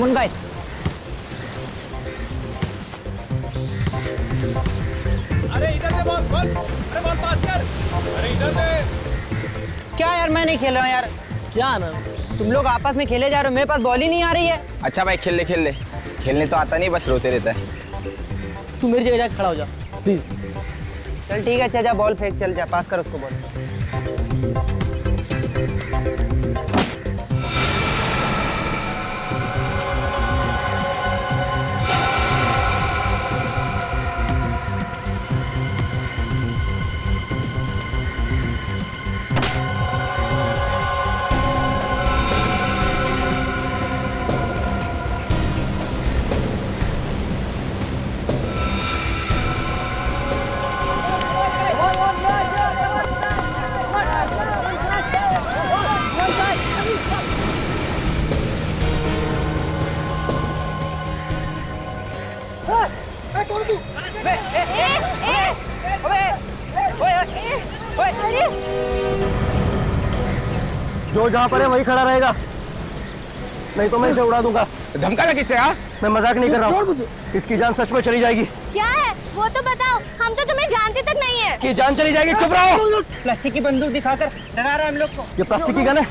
Come on, guys. अरे इधर से बॉल बॉल, अरे बॉल पास कर, अरे इधर से। क्या यार, मैं नहीं खेल रहा हूँ यार। क्या आनंद, तुम लोग आपस में खेले जा रहे हो, मेरे पास बॉल ही नहीं आ रही है। अच्छा भाई खेल ले खेलने तो आता नहीं, बस रोते रहता है। तू मेरी जगह जाके खड़ा हो जा प्लीज। चल ठीक है, अच्छा जा बॉल फेंक, चल जा पास कर उसको बॉल। जो जहाँ पर है वही खड़ा रहेगा, नहीं तो मैं इसे उड़ा दूंगा। धमका लगा किससे? हाँ मैं मजाक नहीं कर रहा हूँ, इसकी जान सच में चली जाएगी। क्या है वो तो बताओ, हम तो तुम्हें जानते तक नहीं है। कि जान चली जाएगी, चुप रहो। प्लास्टिक की बंदूक दिखाकर डरा रहा है हम लोग को। ये प्लास्टिक की गन है,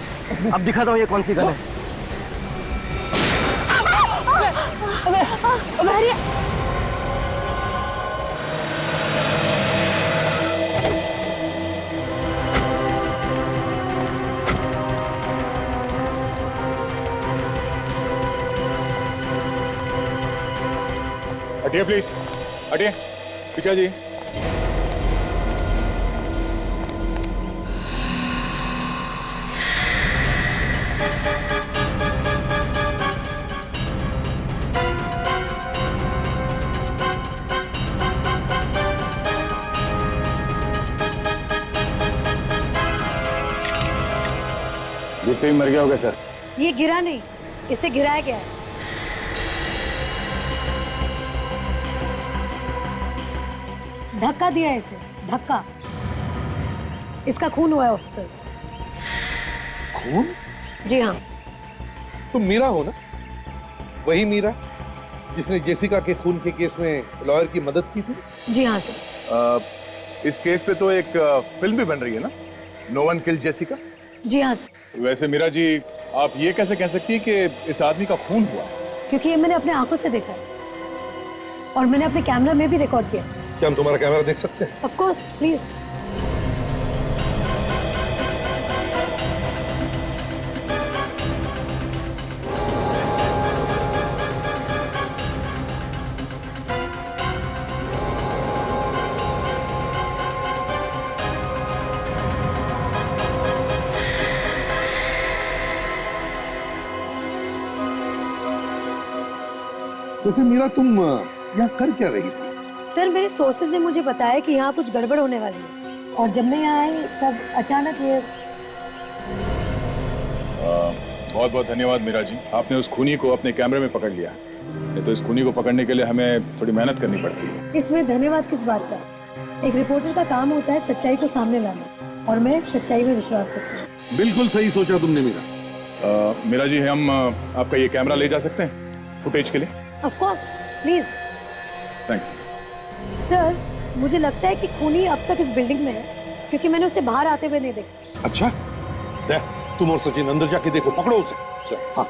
अब दिखाता हूँ ये कौन सी गन है। अरे हटिए प्लीज, हटिए पीछे जी। गिरते ही मर गया होगा सर। ये गिरा नहीं, इसे गिराया गया है। धक्का दिया है इसे, धक्का। इसका खून हुआ है ऑफिसर्स। खून? जी हाँ। तुम मीरा हो ना? वही मीरा जिसने जेसिका के खून के केस में लॉयर की मदद की थी? जी हाँ सर। इस केस पे तो एक फिल्म भी बन रही है ना, नो वन किल्ड जेसिका। जी हाँ सर। वैसे मीरा जी, आप ये कैसे कह सकती है कि इस आदमी का खून हुआ? क्योंकि ये मैंने अपने आंखों से देखा है और मैंने अपने कैमरा में भी रिकॉर्ड किया। क्या हम तुम्हारा कैमरा देख सकते हैं? Of course, please. वैसे मीरा, तुम यहाँ कर क्या रही थी? सर, मेरे सोर्सेज ने मुझे बताया कि यहाँ कुछ गड़बड़ होने वाली है और जब मैं यहाँ आई तब अचानक ये। बहुत बहुत धन्यवाद मीरा जी, आपने उस खूनी को अपने कैमरे में पकड़ लिया। नहीं तो इस खूनी को पकड़ने के लिए हमें थोड़ी मेहनत करनी पड़ती है। इसमें धन्यवाद किस बात का? एक रिपोर्टर का काम होता है सच्चाई को सामने लाना और मैं सच्चाई में विश्वास रखती हूँ। बिल्कुल सही सोचा तुमने मीरा। मीरा जी, हम आपका ये कैमरा ले जा सकते हैं फुटेज के लिए? Of course, please. Thanks. Sir, मुझे लगता है कि खूनी अब तक इस बिल्डिंग में है क्योंकि मैंने उसे बाहर आते हुए नहीं देखा। अच्छा, तुम और सचिन अंदर जाके देखो, पकड़ो उसे। हाँ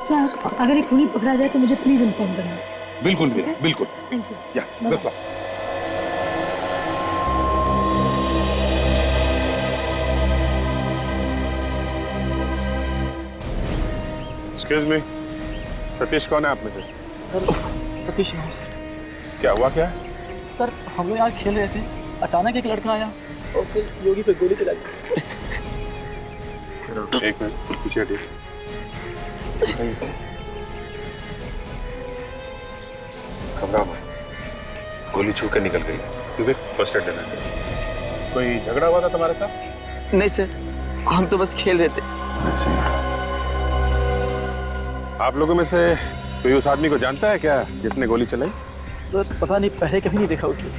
सर, अगर ये खूनी पकड़ा जाए तो मुझे प्लीज इन्फॉर्म करना। बिल्कुल मीरा, बिल्कुल। Thank you. या बिल्कुल। एक्सक्यूज मी, सतीश कौन है आप में से? सर, सतीश नाम सर। क्या हुआ क्या? सर, हम लोग यहाँ खेल रहे थे, अचानक एक लड़का आया और फिर योगी पे गोली चला दी। एक मिनट पीछे हटिए। घबरा मत, गोली छू के निकल गई। क्योंकि फर्स्ट एड देना है। कोई झगड़ा हुआ था तुम्हारे साथ? नहीं सर, हम तो बस खेल रहे थे। आप लोगों में से कोई उस आदमी को जानता है क्या जिसने गोली चलाई? सर, पता नहीं, पहले कभी नहीं देखा उसे।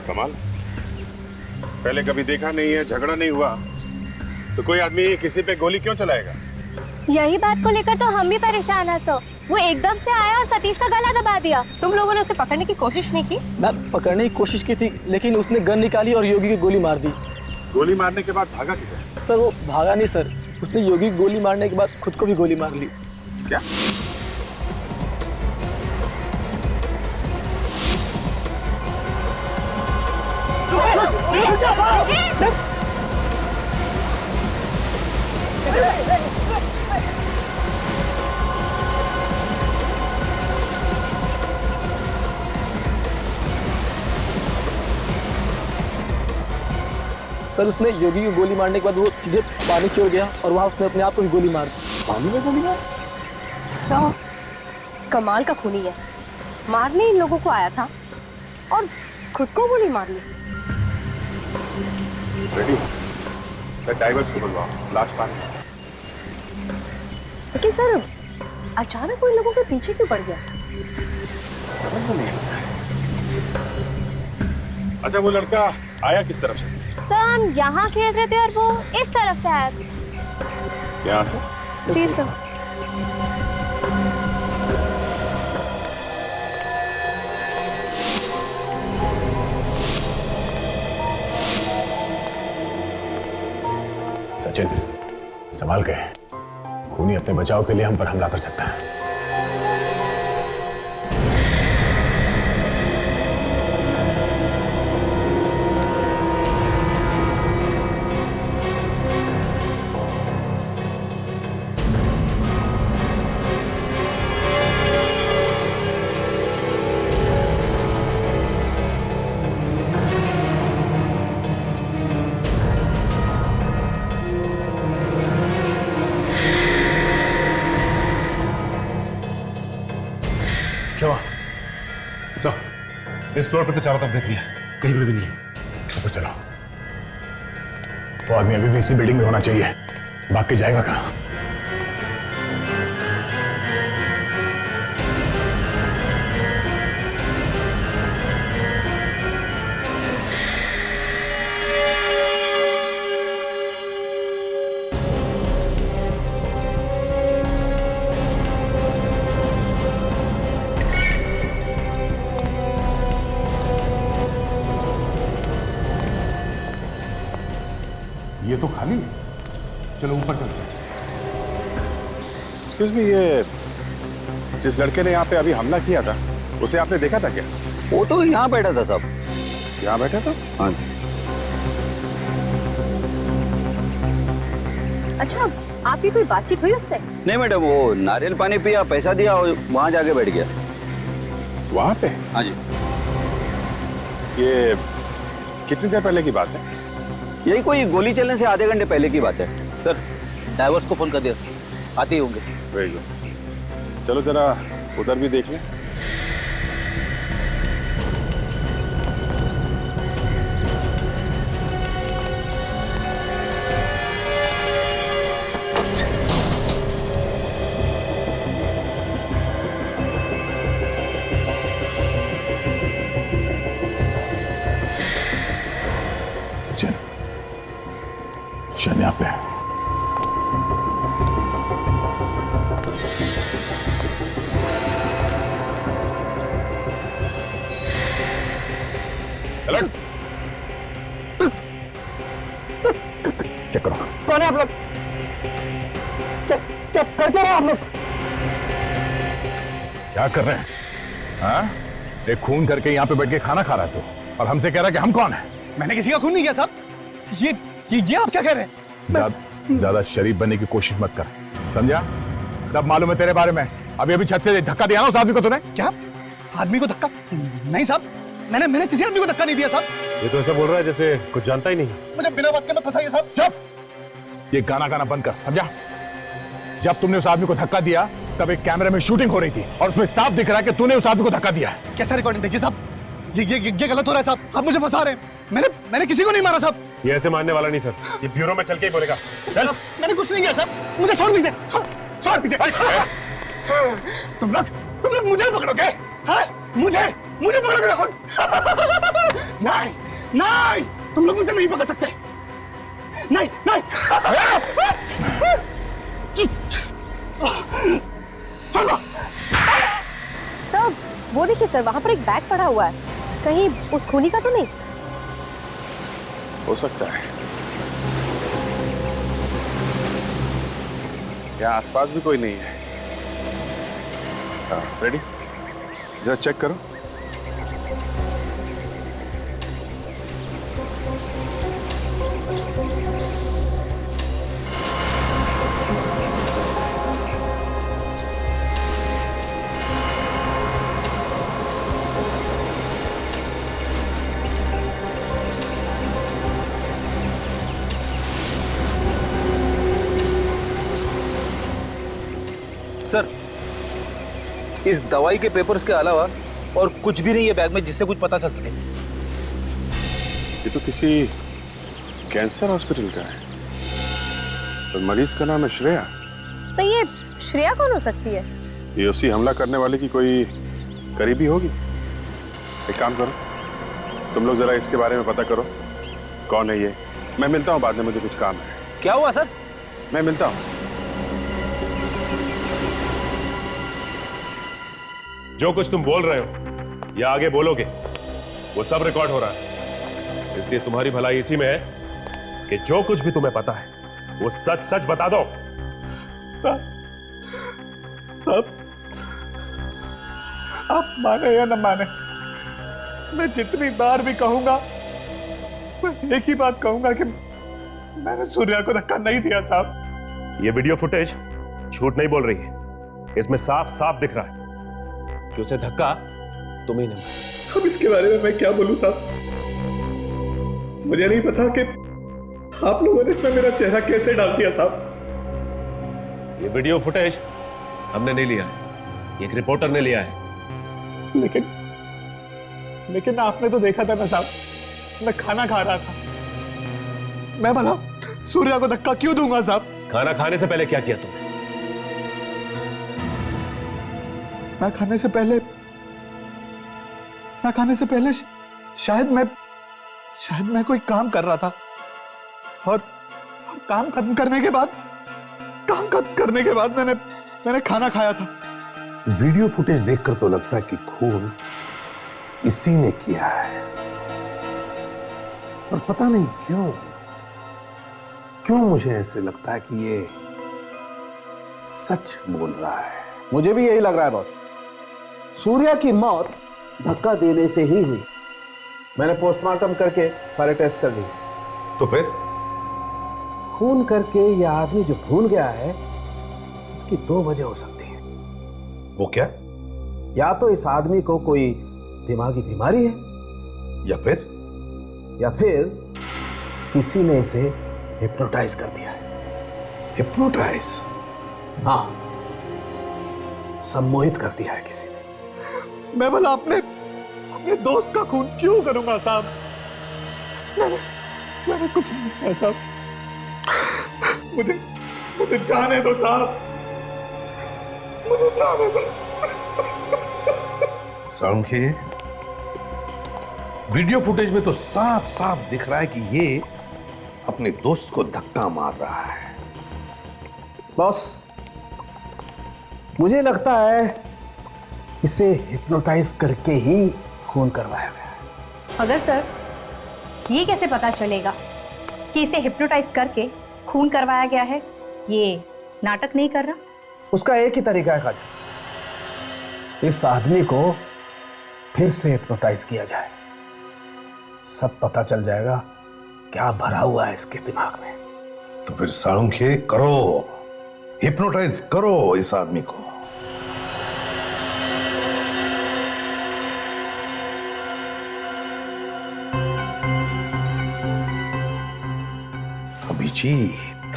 कमाल, पहले कभी देखा नहीं है, झगड़ा नहीं हुआ, तो कोई आदमी किसी पे गोली क्यों चलाएगा? यही बात को लेकर तो हम भी परेशान हैं सर। वो एकदम से आया और सतीश का गला दबा दिया। तुम लोगों ने उसे पकड़ने की कोशिश नहीं की? मैम पकड़ने की कोशिश की थी, लेकिन उसने गन निकाली और योगी की गोली मार दी। गोली मारने के बाद भागा किधर? सर वो भागा नहीं सर, उसने योगी की गोली मारने के बाद खुद को भी गोली मार ली। क्या? सर उसने योगी की गोली मारने के बाद वो सीधे पानी की ओर गया और वहाँ उसने अपने आप को भी गोली मार दी। पानी में गोली मार? सर कमाल का खूनी है, मारने इन लोगों को आया था और खुद को गोली मार ली। रेडी मैं ड्राइवर्स को बुलवाओ, लाश पानी। लेकिन सर अचानक वो इन लोगों के पीछे क्यों पड़ गया? समझ में नहीं आता। अच्छा वो लड़का आया किस तरफ से? सर हम यहाँ खेल रहे थे और वो इस तरफ से आया था। यहाँ से? जी सर। सचिन संभाल के, खूनी अपने बचाव के लिए हम पर हमला कर सकता है। क्या? सर इस फ्लोर पे तो चारों तरफ देख लिया, कहीं पे भी नहीं है। ऊपर चलो, वो आदमी अभी भी इसी बिल्डिंग में होना चाहिए, भाग के जाएगा कहाँ? ये तो खाली है, चलो ऊपर चलते हैं। एक्सक्यूज मी, ये जिस लड़के ने यहाँ पे अभी हमला किया था उसे आपने देखा था क्या? वो तो यहाँ बैठा था साहब। यहाँ बैठा था? हाँ। अच्छा आपकी कोई बातचीत हुई उससे? नहीं मैडम, वो नारियल पानी पिया, पैसा दिया और वहाँ जाके बैठ गया। वहाँ पे? हाँ जी। ये कितनी देर पहले की बात है? यही कोई गोली चलने से आधे घंटे पहले की बात है सर। ड्राइवर्स को फोन कर दिया, आते ही होंगे। वेरी गुड, चलो जरा उधर भी देख लें। सचिन शायद यहाँ पे है। चेक करो। कौन है आप लोग? क्या कर रहे हो आप लोग? क्या कर रहे हैं? हाँ? एक खून करके यहाँ पे बैठ के खाना खा रहा है तू, और हमसे कह रहा है कि हम कौन है? मैंने किसी का खून नहीं किया साहब। ये आप क्या कह रहे हैं? ज्यादा शरीफ बनने की कोशिश मत कर, समझा? सब मालूम है तेरे बारे में। अभी छत से धक्का दिया ना उस आदमी को तूने। क्या आदमी को धक्का? नहीं साहब, मैंने किसी आदमी को धक्का नहीं दिया साहब। ये तो ऐसा बोल रहा है जैसे कुछ जानता ही नहीं। मुझे बिना बात के मत फंसाइए साहब। चुप! ये गाना बंद कर, समझा? जब तुमने उस आदमी को धक्का दिया तब एक कैमरे में शूटिंग हो रही थी और उसमें साफ दिख रहा है कि तूने उस आदमी को धक्का दिया है। कैसा रिकॉर्डिंग देखिए साहब? ये गलत हो रहा है साहब, आप मुझे फंसा रहे हैं। मैंने किसी को नहीं मारा साहब। ये ऐसे मानने वाला नहीं सर, ये ब्यूरो में चल के ही बोलेगा। चल, मैंने कुछ नहीं किया साहब, मुझे छोड़ दीजिए। छोड़ दीजिए। तुम लोग मुझे पकड़ोगे? हाँ? मुझे पकड़ोगे? नहीं, तुम लोग मुझे नहीं पकड़ सकते। नहीं। चलो। सर वो देखिए सर, वहाँ पर एक बैग पड़ा हुआ है, कहीं उस खूनी का तो नहीं? हो सकता है। यहाँ आसपास भी कोई नहीं है। हाँ, रेडी? जरा चेक करो। सर, इस दवाई के पेपर्स के अलावा और कुछ भी नहीं है बैग में जिससे कुछ पता चल सके। ये तो किसी कैंसर हॉस्पिटल का है। तो मरीज का नाम है श्रेया। तो ये श्रेया कौन हो सकती है? ये उसी हमला करने वाले की कोई करीबी होगी। एक काम करो, तुम लोग जरा इसके बारे में पता करो, कौन है ये। मैं मिलता हूँ बाद में, मुझे कुछ काम है। क्या हुआ सर? मैं मिलता हूँ। जो कुछ तुम बोल रहे हो या आगे बोलोगे वो सब रिकॉर्ड हो रहा है, इसलिए तुम्हारी भलाई इसी में है कि जो कुछ भी तुम्हें पता है वो सच सच बता दो। सब आप माने या न माने, मैं जितनी बार भी कहूंगा मैं एक ही बात कहूंगा कि मैंने सूर्या को धक्का नहीं दिया साहब। ये वीडियो फुटेज झूठ नहीं बोल रही है, इसमें साफ साफ दिख रहा है कि उसे धक्का तुम ही ने मारा। अब इसके बारे में मैं क्या बोलूं साहब? मुझे नहीं पता कि आप लोगों ने इसमें मेरा चेहरा कैसे डाल दिया साहब। ये वीडियो फुटेज हमने नहीं लिया है, एक रिपोर्टर ने लिया है। लेकिन आपने तो देखा था ना साहब, मैं खाना खा रहा था। मैं भला सूर्या को धक्का क्यों दूंगा साहब? खाना खाने से पहले क्या किया तुमने? मैं खाने से पहले शायद मैं कोई काम कर रहा था और काम खत्म करने के बाद मैंने खाना खाया था। वीडियो फुटेज देखकर तो लगता है कि खून इसी ने किया है, पर पता नहीं क्यों मुझे ऐसे लगता है कि ये सच बोल रहा है। मुझे भी यही लग रहा है बॉस। सूर्या की मौत धक्का देने से ही हुई। मैंने पोस्टमार्टम करके सारे टेस्ट कर लिए। तो फिर खून करके यह आदमी जो भूल गया है, इसकी दो वजह हो सकती है। वो क्या? या तो इस आदमी को कोई दिमागी बीमारी है, या फिर किसी ने इसे हिप्नोटाइज कर दिया है। हिप्नोटाइज? हाँ, सम्मोहित कर दिया है किसी ने। मैं भला अपने दोस्त का खून क्यों करूंगा साहब? मैंने कुछ नहीं किया साहब। मुझे जाने दो साहब, मुझे जाने दो। सालुंखे, वीडियो फुटेज में तो साफ साफ दिख रहा है कि ये अपने दोस्त को धक्का मार रहा है। बॉस, मुझे लगता है इसे हिप्नोटाइज करके ही खून करवाया गया है। मगर सर, ये कैसे पता चलेगा कि इसे हिप्नोटाइज करके खून करवाया गया है? ये नाटक नहीं कर रहा? उसका एक ही तरीका है खाजा, इस आदमी को फिर से हिप्नोटाइज किया जाए, सब पता चल जाएगा क्या भरा हुआ है इसके दिमाग में। तो फिर सालुंखे करो, हिप्नोटाइज करो इस आदमी को। अभिजीत,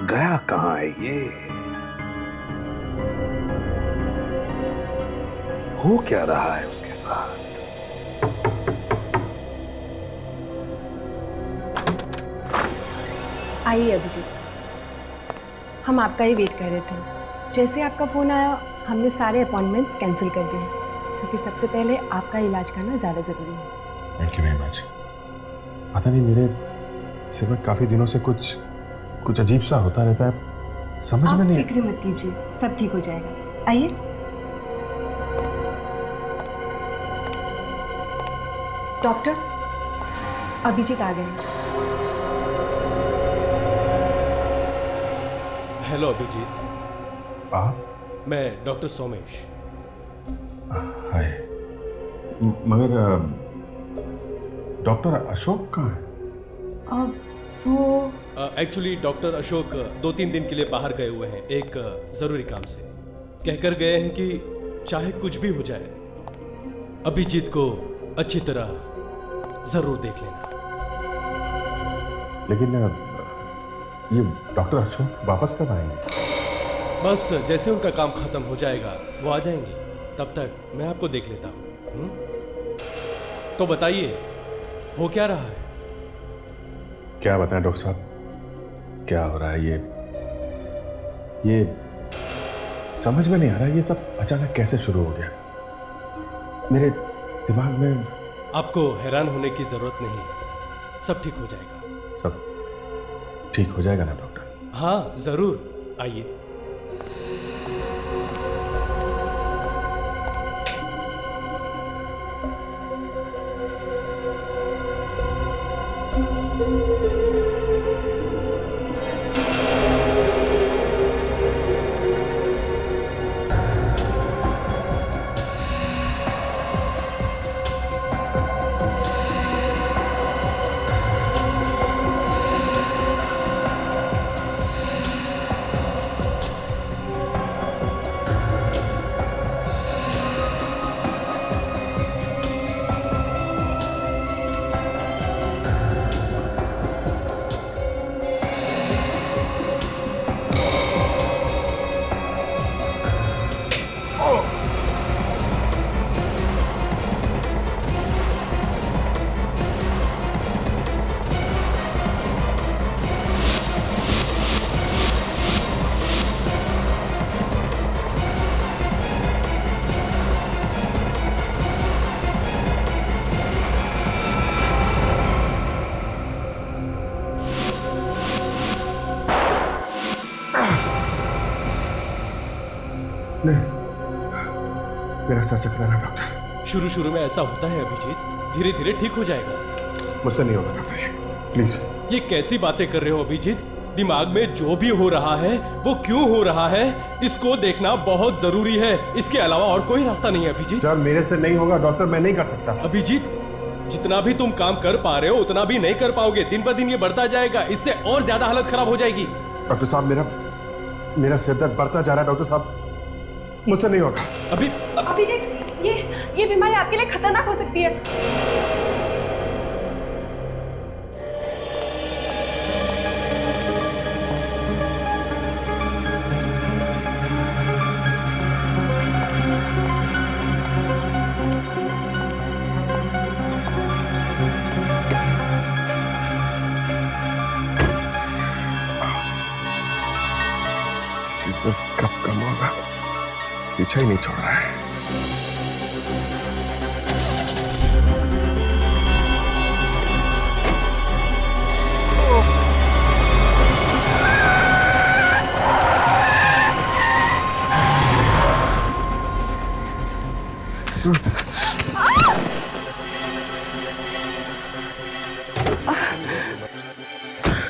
गया कहां है ये? हो क्या रहा है उसके साथ? आइए अभिजीत, हम आपका ही वेट कर रहे थे। जैसे आपका फोन आया हमने सारे अपॉइंटमेंट्स कैंसिल कर दिए, क्योंकि सबसे पहले आपका इलाज करना ज़्यादा ज़रूरी है। Thank you very much. पता नहीं सिर्फ काफी दिनों से कुछ अजीब सा होता रहता है, समझ में नहीं। फिक्र मत कीजिए, सब ठीक हो जाएगा। आइए। डॉक्टर, अभिजीत आ गए। हेलो अभिजीत। आप? मैं डॉक्टर सोमेश। हाय। मगर डॉक्टर अशोक कहाँ है? वो एक्चुअली डॉक्टर अशोक 2-3 दिन के लिए बाहर गए हुए हैं, एक जरूरी काम से। कहकर गए हैं कि चाहे कुछ भी हो जाए, अभिजीत को अच्छी तरह जरूर देख लेना। लेकिन ये डॉक्टर अशोक वापस कब आएंगे? बस जैसे उनका काम खत्म हो जाएगा वो आ जाएंगे, तब तक मैं आपको देख लेता हूँ। तो बताइए, हो क्या रहा है? क्या बताएं डॉक्टर साहब, क्या हो रहा है? ये समझ में नहीं आ रहा, ये सब अचानक कैसे शुरू हो गया मेरे दिमाग में। आपको हैरान होने की जरूरत नहीं, सब ठीक हो जाएगा। सब ठीक हो जाएगा ना डॉक्टर? हाँ जरूर, आइए। मेरा सर चकरा रहा डॉक्टर। शुरू में ऐसा होता है अभिजीत, धीरे धीरे ठीक हो जाएगा। मुझसे नहीं होगा डॉक्टर, प्लीज। ये कैसी बातें कर रहे हो अभिजीत? दिमाग में जो भी हो रहा है वो क्यों हो रहा है, इसको देखना बहुत जरूरी है। इसके अलावा और कोई रास्ता नहीं है अभिजीत। यार मेरे से नहीं होगा डॉक्टर, मैं नहीं कर सकता। अभिजीत, जितना भी तुम काम कर पा रहे हो उतना भी नहीं कर पाओगे। दिन पर दिन ये बढ़ता जाएगा, इससे और ज्यादा हालत खराब हो जाएगी। डॉक्टर साहब, मेरा सिर दर्द बढ़ता जा रहा है डॉक्टर साहब, मुझसे नहीं होगा। अभिजीत, ये बीमारी आपके लिए खतरनाक हो सकती है। सिर दर्द कब कम होगा, पीछा ही नहीं छोड़ रहा है।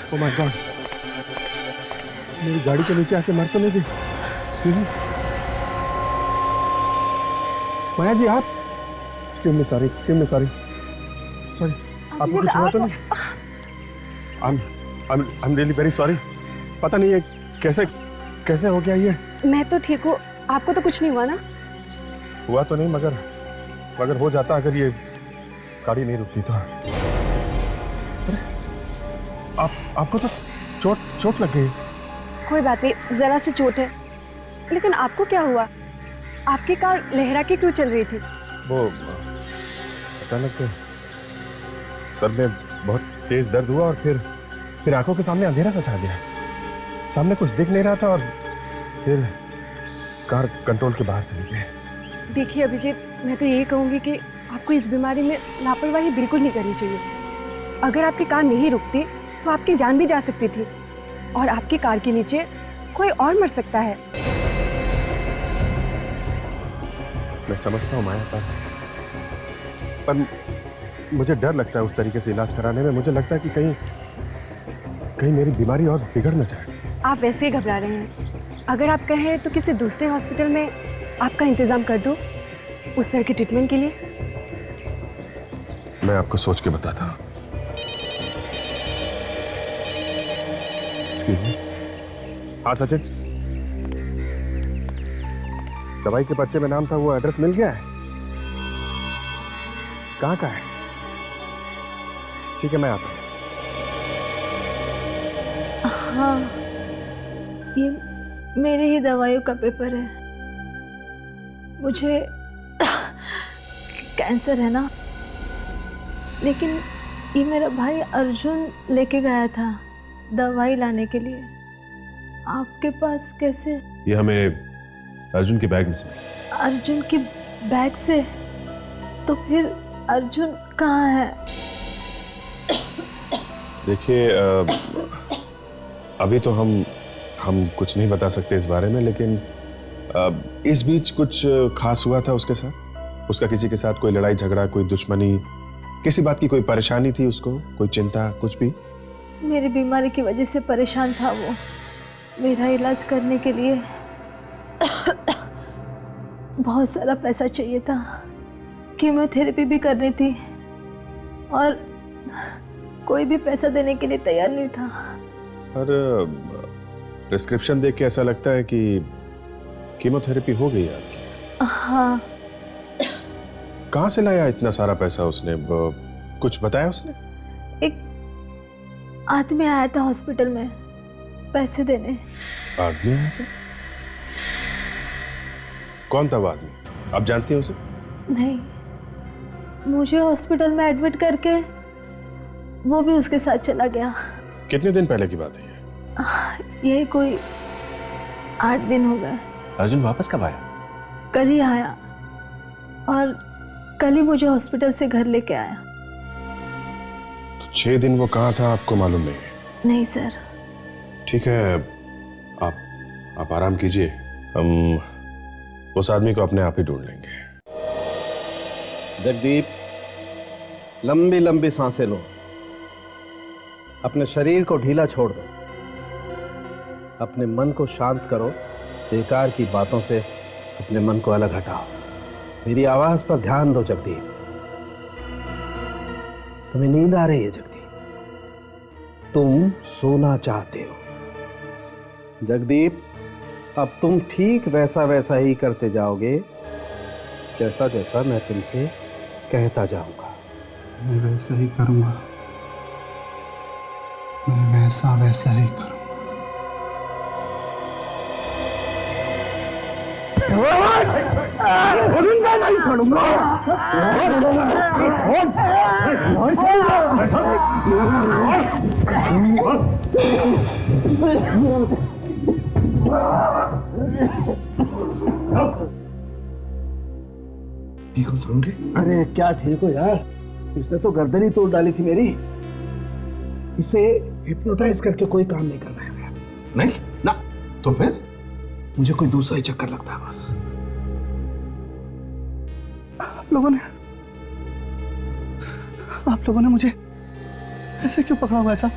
Oh my God! मेरी गाड़ी के नीचे आके मर तो नहीं गई? Excuse me? माया जी आप? Excuse me, sorry. Sorry. आपको कुछ हुआ तो नहीं? I'm really very sorry. पता नहीं है कैसे हो गया ये? मैं तो ठीक हूँ, आपको तो कुछ नहीं हुआ ना? हुआ तो नहीं, मगर हो जाता अगर ये गाड़ी नहीं रुकती तो। आपको तो चोट लग गई। कोई बात नहीं, जरा सी चोट है। लेकिन आपको क्या हुआ? आपकी कार लहरा के क्यों चल रही थी? वो अचानक सर में बहुत तेज दर्द हुआ और फिर आंखों के सामने अंधेरा सा छा गया। सामने कुछ दिख नहीं रहा था और फिर कार कंट्रोल के बाहर चली गई। देखिए अभिजीत, मैं तो यही कहूँगी कि आपको इस बीमारी में लापरवाही बिल्कुल नहीं करनी चाहिए। अगर आपकी कार नहीं रुकती तो आपकी जान भी जा सकती थी और आपकी कार के नीचे कोई और मर सकता है। मैं समझता हूँ माया, पर मुझे डर लगता है उस तरीके से इलाज कराने में। मुझे लगता है कि कहीं मेरी बीमारी और बिगड़ न जाए। आप वैसे ही घबरा रहे हैं। अगर आप कहें तो किसी दूसरे हॉस्पिटल में आपका इंतजाम कर दूं उस तरह के ट्रीटमेंट के लिए। मैं आपको सोच के बताता हूँ। हाँ सचिन, दवाई के पर्चे में नाम था, वो एड्रेस मिल गया है? कहाँ का है? ठीक है, मैं आता हूँ। हाँ, ये मेरे ही दवाइयों का पेपर है। मुझे कैंसर है ना, लेकिन ये मेरा भाई अर्जुन लेके गया था दवाई लाने के लिए। आपके पास कैसे? ये हमें अर्जुन के बैग में से। अर्जुन के बैग से? तो फिर अर्जुन कहाँ है? देखिए, अभी तो हम कुछ नहीं बता सकते इस बारे में, लेकिन इस बीच कुछ खास हुआ था उसके साथ? उसका किसी के साथ कोई लड़ाई झगड़ा, कोई दुश्मनी, किसी बात की कोई परेशानी थी उसको, कोई चिंता, कुछ भी? मेरी बीमारी की वजह से परेशान था वो। मेरा इलाज करने के लिए बहुत सारा पैसा चाहिए था। कीमोथेरेपी भी करनी थी और कोई भी पैसा देने के लिए तैयार नहीं था। पर प्रिस्क्रिप्शन देख के ऐसा लगता है कि कीमोथेरेपी हो गई आपकी। हाँ। कहाँ से लाया इतना सारा पैसा उसने? कुछ बताया उसने? एक आदमी आया था हॉस्पिटल में पैसे देने। आदमी आया था? कौन था वो आदमी? आप जानती हैं उसे? नहीं, मुझे हॉस्पिटल में एडमिट करके वो भी उसके साथ चला गया। कितने दिन पहले की बात है ये? यही कोई 8 दिन हो गए। अर्जुन वापस कब आया? कल ही आया और कल ही मुझे हॉस्पिटल से घर लेके आया। तो 6 दिन वो कहाँ था आपको मालूम नहीं है? नहीं सर। ठीक है, आप आराम कीजिए, हम उस आदमी को अपने आप ही ढूंढ लेंगे। जगदीप, लंबी लंबी सांसें लो, अपने शरीर को ढीला छोड़ दो, अपने मन को शांत करो, बेकार की बातों से अपने मन को अलग हटाओ। मेरी आवाज पर ध्यान दो जगदीप। तुम्हें नींद आ रही है जगदीप, तुम सोना चाहते हो। जगदीप, अब तुम ठीक वैसा वैसा ही करते जाओगे जैसा जैसा मैं तुमसे कहता जाऊंगा। मैं वैसा ही करूंगा, मैं वैसा वैसा ही करूंगा। नहीं छोड़ूंगा। ठीक हो समझे? अरे क्या ठीक हो यार, इसने तो गर्दन ही तोड़ डाली थी मेरी। इसे हिप्नोटाइज करके कोई काम नहीं करना है। नहीं ना, तो फिर मुझे कोई दूसरा ही चक्कर लगता है बस। आप लोगों ने मुझे ऐसे क्यों पकड़ा हुआ है साहब?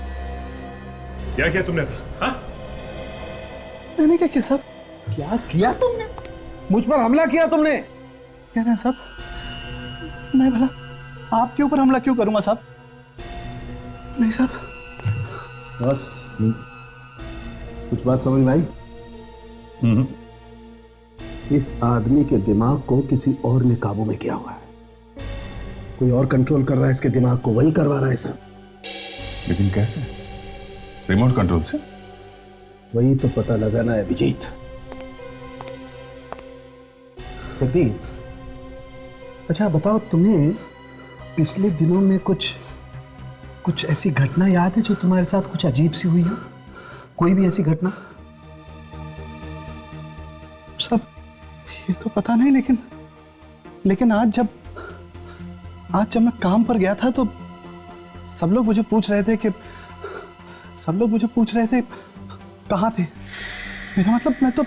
क्या किया तुमने? हाँ? मैंने क्या किया साहब? क्या किया तुमने? मुझ पर हमला किया तुमने? क्या कहा साहब? मैं भला आपके ऊपर हमला क्यों करूंगा साहब? नहीं साहब। बस कुछ बात समझ में आई? इस आदमी के दिमाग को किसी और ने काबू में किया हुआ है। कोई और कंट्रोल कर रहा है इसके दिमाग को, वही करवा रहा है सब। लेकिन कैसे? रिमोट कंट्रोल से? वही तो पता लगाना है अभिजीत। जगदीप, अच्छा बताओ, तुम्हें पिछले दिनों में कुछ ऐसी घटना याद है जो तुम्हारे साथ कुछ अजीब सी हुई हो? कोई भी ऐसी घटना? सब ये तो पता नहीं, लेकिन आज जब मैं काम पर गया था तो सब लोग मुझे पूछ रहे थे कि सब लोग मुझे पूछ रहे थे कहाँ थे। मेरा मतलब मैं तो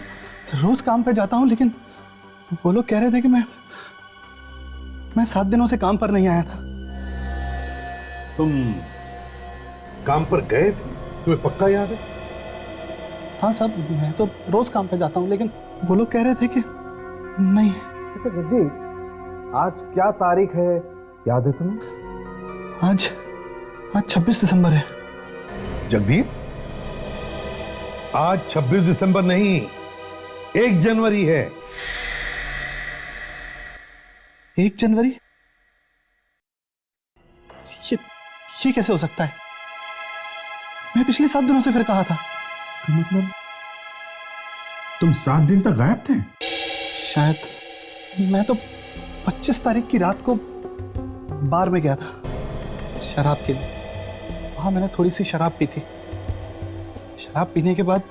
रोज काम पे जाता हूँ, लेकिन वो लोग कह रहे थे कि मैं 7 दिनों से काम पर नहीं आया था। तुम काम पर गए थे? तुम्हें पक्का याद है? हाँ साहब, मैं तो रोज काम पे जाता हूँ, लेकिन वो लोग कह रहे थे कि नहीं। अच्छा जगदीप, आज क्या तारीख है, याद है तुम्हें? आज 26 दिसंबर है। जगदीप, आज 26 दिसंबर नहीं, 1 जनवरी है। 1 जनवरी? ये कैसे हो सकता है? मैं पिछले 7 दिनों से फिर कहा था। इसका मतलब तुम 7 दिन तक गायब थे? शायद। मैं तो 25 तारीख की रात को बार में गया था शराब के लिए। वहां मैंने थोड़ी सी शराब पी थी। शराब पीने के बाद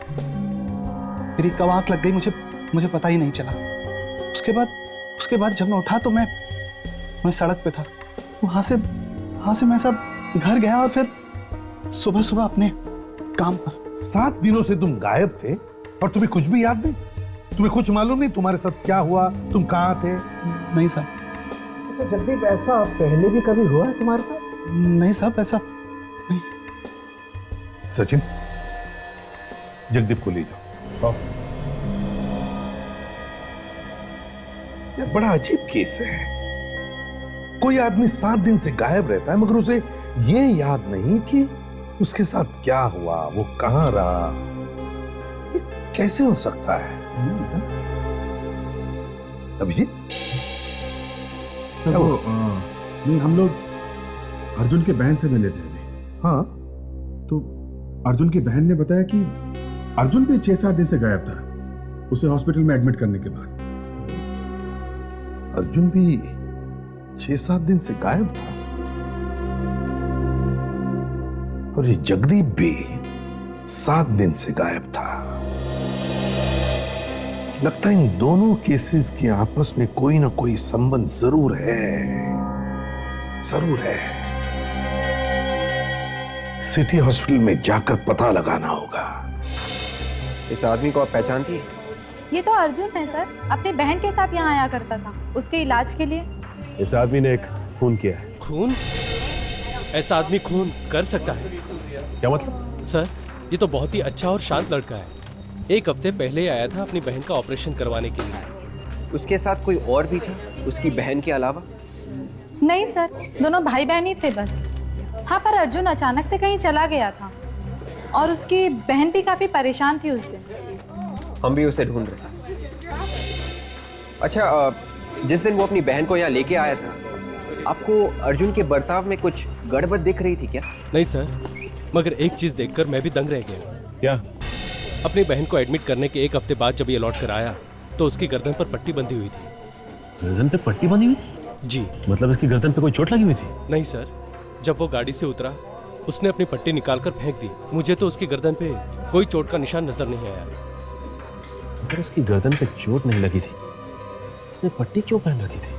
मेरी कब आंख लग गई मुझे पता ही नहीं चला। उसके बाद जब मैं उठा तो मैं सड़क पे था। वहां से मैं सब घर गया और फिर सुबह सुबह अपने काम पर। 7 दिनों से तुम गायब थे और तुम्हें कुछ भी याद नहीं? तुम्हें कुछ मालूम नहीं तुम्हारे साथ क्या हुआ? तुम कहाँ थे? नहीं साहब। अच्छा जगदीप, ऐसा पहले भी कभी हुआ है तुम्हारे साथ? नहीं साहब, ऐसा नहीं। सचिन, जगदीप को ले जाओ। यह बड़ा अजीब केस है। कोई आदमी 7 दिन से गायब रहता है, मगर उसे यह याद नहीं कि उसके साथ क्या हुआ, वो कहां रहा। ये कैसे हो सकता है? अभिजीत, नहीं, हम लोग अर्जुन के बहन से मिले थे अभी। हाँ, तो अर्जुन की बहन ने बताया कि अर्जुन भी 6-7 दिन से गायब था, उसे हॉस्पिटल में एडमिट करने के बाद। अर्जुन भी 6-7 दिन से गायब था और ये जगदीप भी 7 दिन से गायब था। लगता है इन दोनों केसेस के आपस में कोई ना कोई संबंध जरूर है। सिटी हॉस्पिटल में जाकर पता लगाना होगा। इस आदमी को आप पहचानती है? ये तो अर्जुन है सर, अपनी बहन के साथ यहाँ आया करता था उसके इलाज के लिए। इस आदमी ने एक खून किया है। खून? ऐसा आदमी खून कर सकता है? क्या मतलब? सर, ये तो बहुत ही अच्छा और शांत लड़का है। 1 हफ्ते पहले ही आया था अपनी बहन का ऑपरेशन करवाने के लिए। उसके साथ कोई और भी थी उसकी बहन के अलावा? नहीं सर, दोनों भाई बहन ही थे बस। हाँ, पर अर्जुन अचानक से कहीं चला गया था और उसकी बहन भी काफी परेशान थी उस दिन। हम भी उसे ढूंढ रहे हैं। अच्छा, जिस दिन वो अपनी बहन को यहाँ लेके आया था, आपको अर्जुन के बर्ताव में कुछ गड़बड़ दिख रही थी क्या? नहीं सर, मगर एक चीज देखकर मैं भी दंग रह गया। क्या? अपनी बहन को एडमिट करने के 1 हफ्ते बाद जब ये लौट कर आया तो उसकी गर्दन पर पट्टी बंधी हुई थी। गर्दन पे पट्टी बंधी हुई थी? जी। मतलब इसकी गर्दन पे कोई चोट लगी हुई थी? नहीं सर, जब वो गाड़ी से उतरा उसने अपनी पट्टी निकालकर फेंक दी। मुझे तो उसकी गर्दन पे कोई चोट का निशान नजर नहीं आया। अगर उसकी गर्दन पे चोट नहीं लगी थी, उसने पट्टी क्यों पहन रखी थी?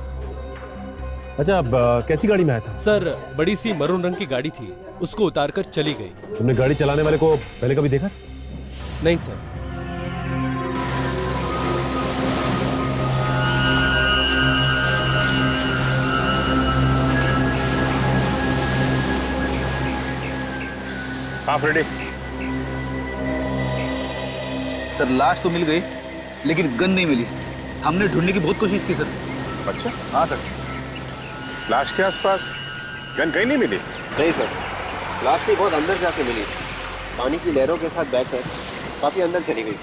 अच्छा, अब कैसी गाड़ी में आया था? सर, बड़ी सी मरून रंग की गाड़ी थी, उसको उतारकर चली गई। तुमने गाड़ी चलाने वाले को पहले कभी देखा? नहीं सर। हाँ फ्रेडी। सर, लाश तो मिल गई लेकिन गन नहीं मिली। हमने ढूंढने की बहुत कोशिश की सर। अच्छा, हाँ सर। लाश के आसपास गन कहीं नहीं मिली? नहीं सर, लाश भी बहुत अंदर जाके मिली। पानी की लहरों के साथ बहकर काफी अंदर चली गई।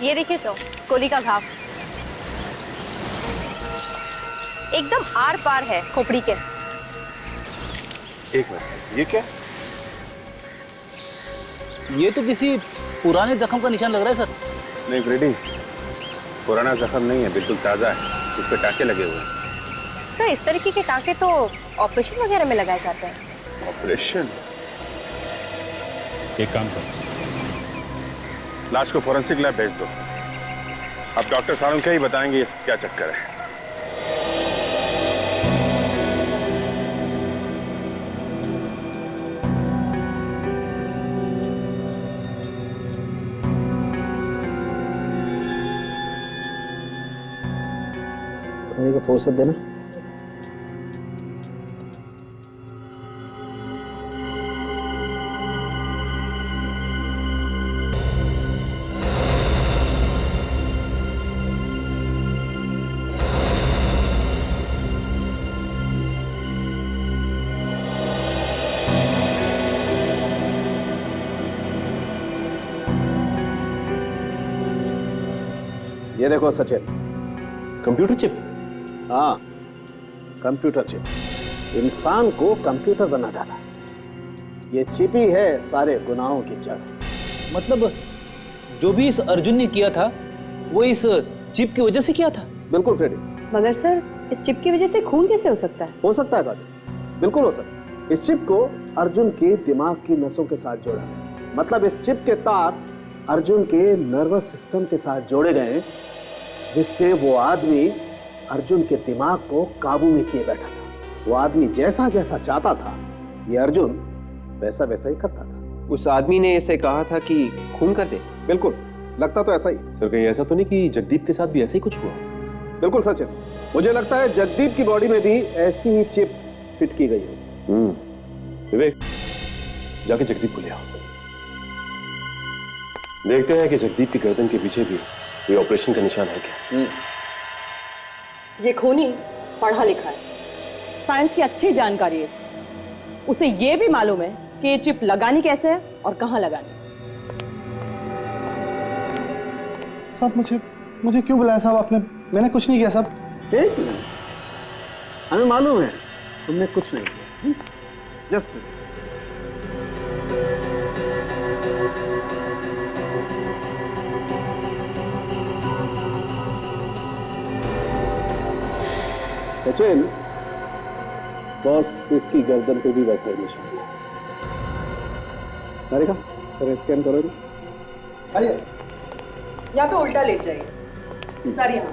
ये देखिए तो गोली का घाव एकदम आर पार है खोपड़ी के। एक मिनट, ये क्या? ये तो किसी पुराने जख्म का निशान लग रहा है सर। नहीं फ्रेडी, पुराना जख्म नहीं है, बिल्कुल ताजा है। उस पर टाके लगे हुए हैं। तो इस तरीके के टाके तो ऑपरेशन वगैरह में लगाए जाते हैं। ऑपरेशन? एक काम करो, लाश को फोरेंसिक लैब भेज दो। अब डॉक्टर सारुण क्या ही बताएंगे इसका क्या चक्कर है। फुर्सत देना। ये देखो सचिन, कंप्यूटर चिप। हाँ, कंप्यूटर चिप। इंसान को कंप्यूटर बना डाला। ये चिप ही है सारे गुनाहों की जड़। मतलब जो भी इस अर्जुन ने किया था वो इस चिप की वजह से किया था। बिल्कुल फ्रेडी। मगर सर, इस चिप की वजह से खून कैसे हो सकता है? हो सकता है काजल, बिल्कुल हो सकता है। इस चिप को अर्जुन के दिमाग की नसों के साथ जोड़ा गया। मतलब इस चिप के तार अर्जुन के नर्वस सिस्टम के साथ जोड़े गए, जिससे वो आदमी अर्जुन के दिमाग को काबू में किए बैठा था। वो आदमी जैसा जैसा चाहता था, ये अर्जुन वैसा वैसा ही करता था। उस आदमी ने इसे कहा था कि खून कर दे। बिल्कुल, लगता तो ऐसा ही। सर कहीं ऐसा तो नहीं कि जगदीप के साथ भी ऐसा ही कुछ हुआ? बिल्कुल सचिन, मुझे लगता है जगदीप की बॉडी में भी ऐसी ही चिप फिट की गई हो। विवेक, जाके जगदीप को ले आओ। देखते हैं कि जगदीप की गर्दन के पीछे भी कोई ऑपरेशन का निशान है क्या। ये खूनी पढ़ा लिखा है, साइंस की अच्छी जानकारी है। उसे ये भी मालूम है कि ये चिप लगानी कैसे है और कहां लगानी। साहब मुझे क्यों बुलाया साहब आपने? मैंने कुछ नहीं किया साहब। एक मिनट, हमें मालूम है तुमने कुछ नहीं किया। जस्ट सचिन, बॉस इसकी गर्दन पे भी वैसा ही निशान है। अरे का स्कैन करो। यहाँ पे उल्टा लेट जाइए सर। यहाँ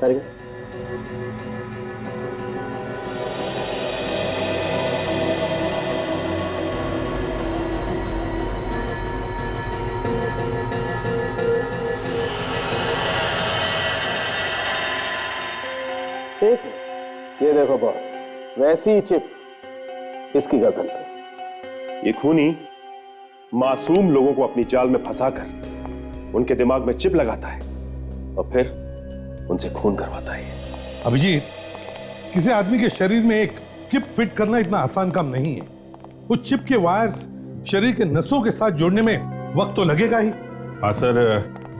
तारिका, ठीक है, ये देखो बॉस, वैसी ही चिप इसकी गर्दन पे। ये खूनी मासूम लोगों को अपनी जाल में फंसाकर उनके दिमाग में चिप लगाता है और फिर उनसे खून करवाता है। अभिजीत, किसी आदमी के शरीर में एक चिप फिट करना इतना आसान काम नहीं है। उस चिप के वायर्स शरीर के नसों के साथ जोड़ने में वक्त तो लगेगा ही। हाँ सर,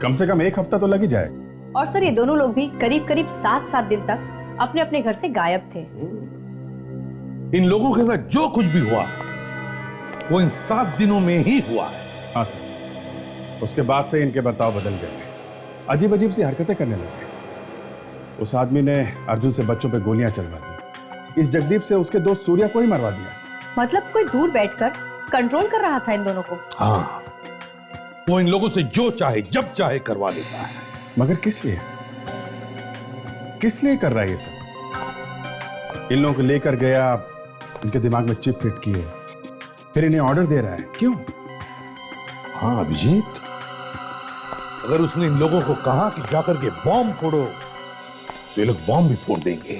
कम से कम 1 हफ्ता तो लग ही जाए। और सर, ये दोनों लोग भी करीब करीब 7-7 दिन तक अपने अपने घर से गायब थे। इन लोगों के साथ जो कुछ भी हुआ वो इन 7 दिनों में ही हुआ है। हाँ सर, उसके बाद से इनके बर्ताव बदल गए, अजीब अजीब सी हरकतें करने लगे। उस आदमी ने अर्जुन से बच्चों पे गोलियां चलवा दी। इस जगदीप से उसके दोस्त सूर्या को ही मरवा दिया। मतलब कोई दूर बैठकर कंट्रोल कर रहा था इन दोनों को। हाँ, वो इन लोगों से जो चाहे जब चाहे करवा लेता है। मगर किस लिए? किस लिए कर रहा है ये सब? इन लोगों को लेकर गया, इनके दिमाग में चिप फिट किए, फिर इन्हें ऑर्डर दे रहा है। क्यों? हाँ अभिजीत, अगर उसने इन लोगों को कहा कि जाकर के बॉम्ब फोड़ो तो ये लोग बॉम्ब भी फोड़ देंगे।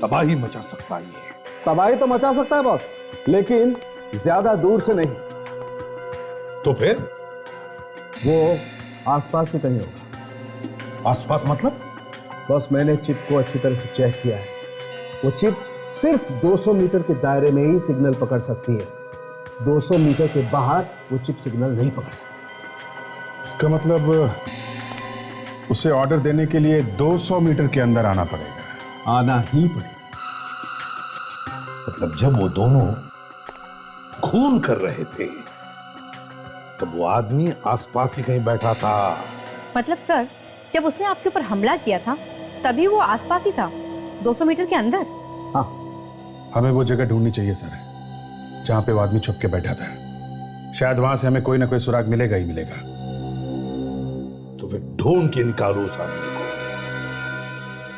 तबाही मचा सकता है ये। तबाही तो मचा सकता है बॉस, लेकिन ज्यादा दूर से नहीं। तो फिर वो आसपास ही कहीं होगा। आसपास मतलब? बस मैंने चिप को अच्छी तरह से चेक किया है। वो चिप सिर्फ 200 मीटर के दायरे में ही सिग्नल पकड़ सकती है। 200 मीटर के बाहर वो चिप सिग्नल नहीं पकड़ सकती। इसका मतलब उसे ऑर्डर देने के लिए 200 मीटर के अंदर आना पड़ेगा। आना ही पड़ेगा। मतलब जब वो दोनों खून कर रहे थे तब वो आदमी आसपास ही कहीं बैठा था। मतलब सर, जब उसने आपके ऊपर हमला किया था तभी वो आसपास ही था, 200 मीटर के अंदर। हाँ, हमें वो जगह ढूंढनी चाहिए सर, जहां पे वो आदमी छुप के बैठा था। शायद वहां से हमें कोई ना कोई सुराग मिलेगा ही मिलेगा। तो फिर ढूंढ के निकालो उस आदमी को।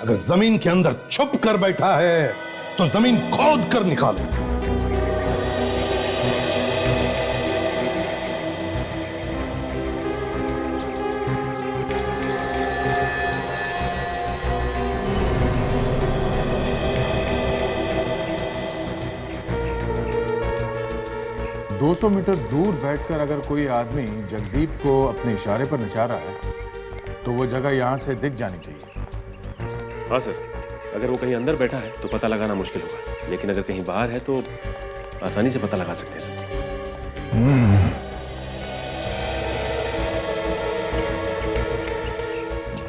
अगर जमीन के अंदर छुप कर बैठा है तो जमीन खोद कर निकालो। 200 मीटर दूर बैठकर अगर कोई आदमी जगदीप को अपने इशारे पर नचा रहा है तो वो जगह यहाँ से दिख जानी चाहिए। हाँ सर, अगर वो कहीं अंदर बैठा है तो पता लगाना मुश्किल होगा, लेकिन अगर कहीं बाहर है तो आसानी से पता लगा सकते हैं सर।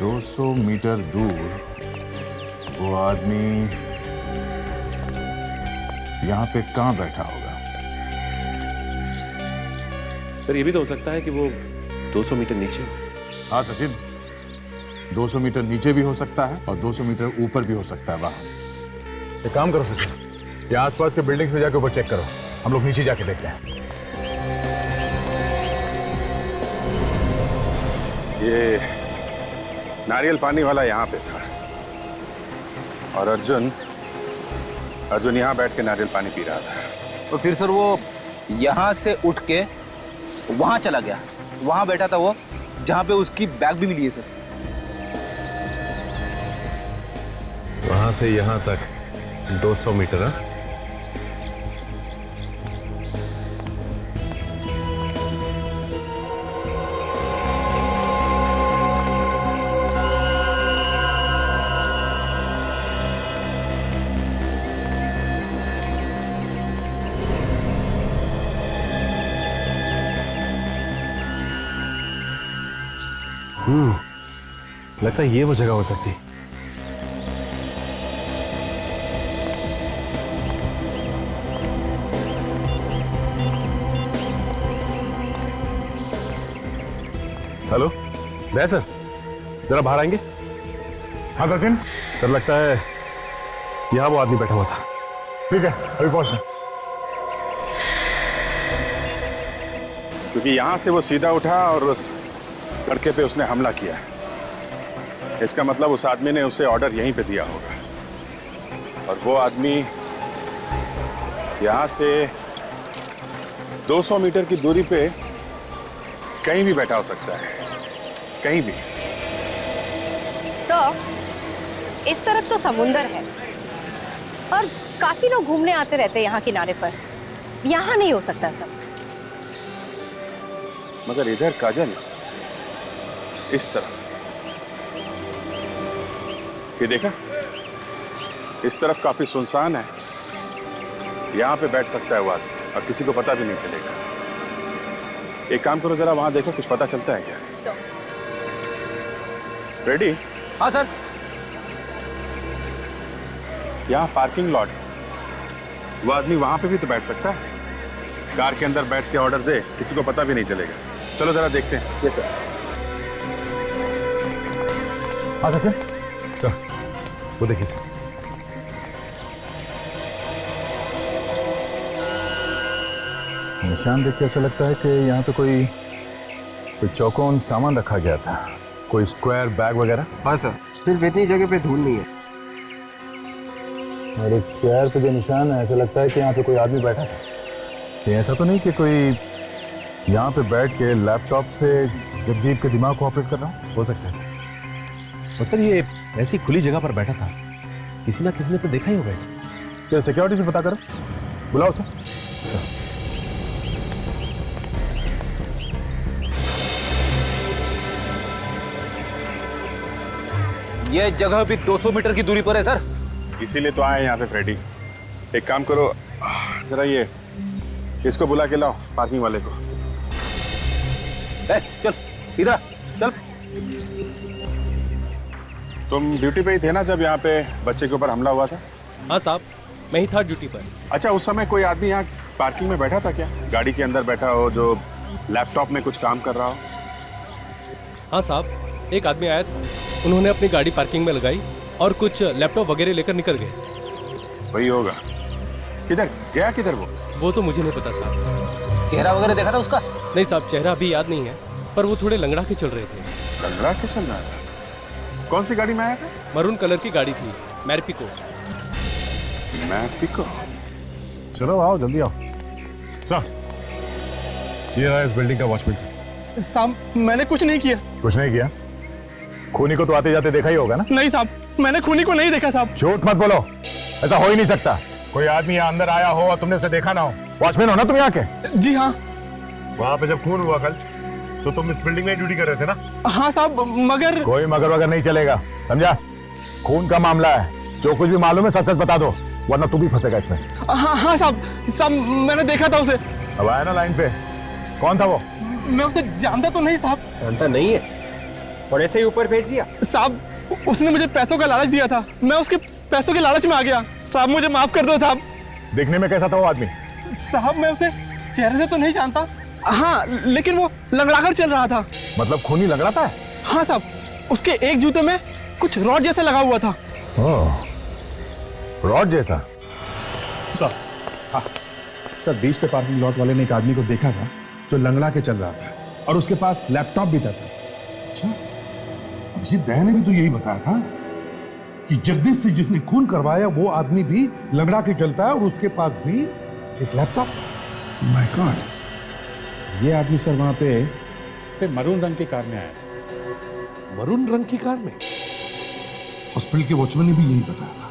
200 मीटर दूर वो आदमी यहाँ पे कहाँ बैठा होगा? सर ये भी तो हो सकता है कि वो 200 मीटर नीचे हो। हाँ सचिन, 200 मीटर नीचे भी हो सकता है और 200 मीटर ऊपर भी हो सकता है वहां। एक काम करो सचिन, ये आसपास के बिल्डिंग्स में जाके ऊपर चेक करो, हम लोग नीचे जाके देखते हैं। ये नारियल पानी वाला यहाँ पे था और अर्जुन यहाँ बैठ के नारियल पानी पी रहा था। तो फिर सर वो यहाँ से उठ के वहां चला गया, वहां बैठा था वो जहां पे उसकी बैग भी मिली है सर। वहां से यहां तक 200 मीटर है। लगता है ये वो जगह हो सकती है। हेलो भैया सर, जरा बाहर आएंगे? हाँ सचिन। सर लगता है यहाँ वो आदमी बैठा हुआ था। ठीक है, अभी पहुंचना। क्योंकि यहाँ से वो सीधा उठा और उस लड़के पे उसने हमला किया। इसका मतलब उस आदमी ने उसे ऑर्डर यहीं पे दिया होगा और वो आदमी यहाँ से 200 मीटर की दूरी पे कहीं भी बैठा हो सकता है, कहीं भी। सर, इस तरफ तो समुंदर है और काफी लोग घूमने आते रहते हैं यहाँ किनारे पर। यहाँ नहीं हो सकता सर। मगर इधर काजल, इस तरफ ये देखा, इस तरफ काफी सुनसान है। यहाँ पे बैठ सकता है वो आदमी और किसी को पता भी नहीं चलेगा। एक काम करो, जरा वहां देखो, कुछ पता चलता है क्या? रेडी? हाँ सर। यहाँ पार्किंग लॉट, वो आदमी वहां पे भी तो बैठ सकता है। कार के अंदर बैठ के ऑर्डर दे, किसी को पता भी नहीं चलेगा। चलो जरा देखते हैं। Yes sir. हाँ सचिन सर, वो देखिए सर। निशान देख के ऐसा लगता है कि यहाँ पे कोई चौकोन सामान रखा गया था, कोई स्क्वायर बैग वगैरह। हाँ सर, सिर्फ इतनी जगह पे धूल नहीं है। और एक चेयर पे जो निशान है, ऐसा लगता है कि यहाँ पे कोई आदमी बैठा था। ये ऐसा तो नहीं कि कोई यहाँ पे बैठ के लैपटॉप से जगदीप के दिमाग को ऑपरेट कर रहा हूँ? हो सकता है सर। और सर ये ऐसी खुली जगह पर बैठा था, किसी ना किसी ने तो देखा ही होगा इसे। तो सिक्योरिटी से पता करो, बुलाओ सर। सर ये जगह भी 200 मीटर की दूरी पर है सर। इसीलिए तो आए यहाँ पे फ्रेडी। एक काम करो, जरा ये इसको बुला के लाओ, पार्किंग वाले को। चल इधर चल। तुम ड्यूटी पे ही थे ना जब यहाँ पे बच्चे के ऊपर हमला हुआ था? हाँ साहब, मैं ही था ड्यूटी पर। अच्छा, उस समय कोई आदमी यहाँ पार्किंग में बैठा था क्या? गाड़ी के अंदर बैठा हो, जो लैपटॉप में कुछ काम कर रहा हो? हाँ साहब, एक आदमी आया था, उन्होंने अपनी गाड़ी पार्किंग में लगाई और कुछ लैपटॉप वगैरह लेकर निकल गए। वही होगा। किधर गया, किधर वो तो मुझे नहीं पता साहब। चेहरा वगैरह देखा था उसका? नहीं साहब, चेहरा अभी याद नहीं है, पर वो थोड़े लंगड़ा के चल रहे थे। लंगड़ा के चल रहा था? कौन सी गाड़ी में आया था? मरून कलर की गाड़ी थी, मैरपिको। मैरपिको? चलो आओ, जल्दी आओ। सर, ये रहा इस बिल्डिंग का वॉचमैन सर। साहब, मैंने कुछ नहीं किया। कुछ नहीं किया? खूनी को तो आते जाते देखा ही होगा ना? नहीं साहब, मैंने खूनी को नहीं देखा साहब। झूठ मत बोलो, ऐसा हो ही नहीं सकता। कोई आदमी यहाँ अंदर आया हो और तुमने उसे देखा ना हो, वॉचमैन हो ना तुम यहाँ के? जी हाँ। वहां पे जब खून हुआ कल तो तुम इस बिल्डिंग में ड्यूटी कर रहे थे ना? हाँ साहब, मगर कोई मगर वगर नहीं चलेगा, समझा? खून का मामला है, जो कुछ भी मालूम है सच सच बता दो, वरना तू भी फंसेगा इसमें। हाँ साहब, मैंने देखा था उसे। अब आया ना लाइन पे, कौन था वो? मैं उसे जानता तो नहीं साहब। जानता नहीं है और ऐसे ही ऊपर भेज दिया? साहब, उसने मुझे पैसों का लालच दिया था, मैं उसके पैसों के लालच में आ गया। साहब मुझे माफ कर दो साहब। देखने में कैसा था वो आदमी? साहब मैं उसे चेहरे से तो नहीं जानता, हाँ लेकिन वो लंगड़ाकर चल रहा था। मतलब खूनी लग रहा था? हाँ साहब, उसके एक जूते में कुछ रॉड जैसा लगा हुआ था। रॉड जैसा? सर, हाँ सर, बीच पे पार्किंग लॉट वाले ने एक आदमी को देखा था जो लंगड़ा के चल रहा था और उसके पास लैपटॉप भी था सर। अच्छा, अब ये दया ने भी तो यही बताया था कि जगदीप से जिसने खून करवाया वो आदमी भी लंगड़ा के चलता है और उसके पास भी एक लैपटॉप। माय गॉड, ये आदमी सर वहां पे मरून रंग की कार में आया था। मरून रंग की कार में? हॉस्पिटल के वॉचमैन ने भी यही बताया था